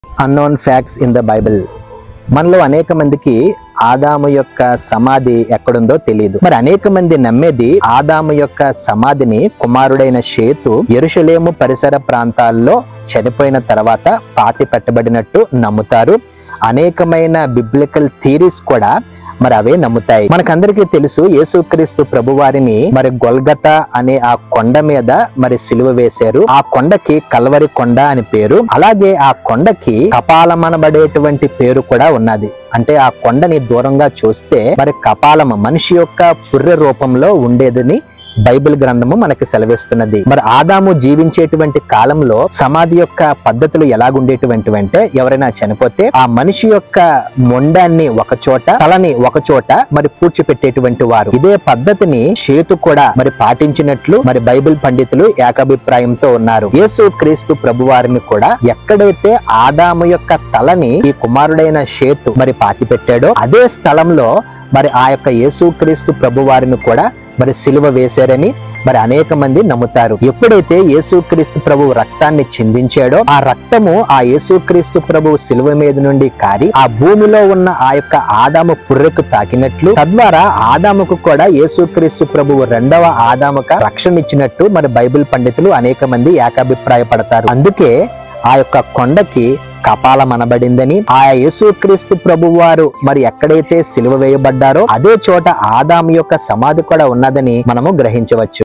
Unknown facts in the Bible. మనలో అనేక మందికి ఆదాము యొక్క సమాధి ఎక్కడుందో తెలియదు. మరి అనేక మంది నమ్మేది ఆదాము యొక్క సమాధిని కుమారుడైన షేతు యెరూషలేము పరిసర ప్రాంతాల్లో చనిపోయిన తర్వాత పాతి పెట్టబడినట్టు నమ్ముతారు. అనేకమైన బిబ్లికల్ థియరీస్ కూడా మరి అవే నమ్ముతాయి. మనకందరికీ తెలుసు, యేసుక్రీస్తు ప్రభువారిని మరి గొల్గతా అనే ఆ కొండ మీద మరి సిలువ వేశారు. ఆ కొండకి కల్వరి కొండ అని పేరు. అలాగే ఆ కొండకి కపాలమనబడేటువంటి పేరు కూడా ఉన్నది. అంటే ఆ కొండని దూరంగా చూస్తే మరి కపాలము మనిషి యొక్క పుర్రె రూపంలో ఉండేదని బైబిల్ గ్రంథము మనకి సెలవిస్తున్నది. మరి ఆదాము జీవించేటువంటి కాలంలో సమాధి యొక్క పద్ధతులు ఎలాగుండేటువంటివి అంటే, ఎవరైనా చనిపోతే ఆ మనిషి యొక్క మొండాన్ని ఒక చోట, తలని ఒక చోట మరి పూడ్చిపెట్టేటువంటి వారు. ఇదే పద్ధతిని షేతు కూడా మరి పాటించినట్లు మరి బైబిల్ పండితులు ఏకాభిప్రాయంతో ఉన్నారు. యేసు క్రీస్తు ప్రభువారిని కూడా ఎక్కడైతే ఆదాము యొక్క తలని ఈ కుమారుడైన షేతు మరి పాతి పెట్టాడో అదే స్థలంలో మరి ఆ యొక్క యేసుక్రీస్తు ప్రభువారిని కూడా మరి సిలువ వేశారని మరి అనేక మంది నమ్ముతారు. ఎప్పుడైతే యేసుక్రీస్తు ప్రభువు రక్తాన్ని చిందించాడో ఆ రక్తము ఆ యేసుక్రీస్తు ప్రభువు సిలువ మీద నుండి కారి ఆ భూమిలో ఉన్న ఆ యొక్క ఆదాము పుర్రెకు తాకినట్లు, తద్వారా ఆదాముకు కూడా యేసుక్రీస్తు ప్రభువు రెండవ ఆదాముక రక్షణ ఇచ్చినట్టు మరి బైబిల్ పండితులు అనేక మంది ఏకాభిప్రాయపడతారు. అందుకే ఆ యొక్క కొండకి కపాలమనబడిందని, ఆ యేసుక్రీస్తు ప్రభువారు మరి ఎక్కడైతే సిలువ వేయబడ్డారో అదే చోట ఆదాము యొక్క సమాధి కూడా ఉన్నదని మనము గ్రహించవచ్చు.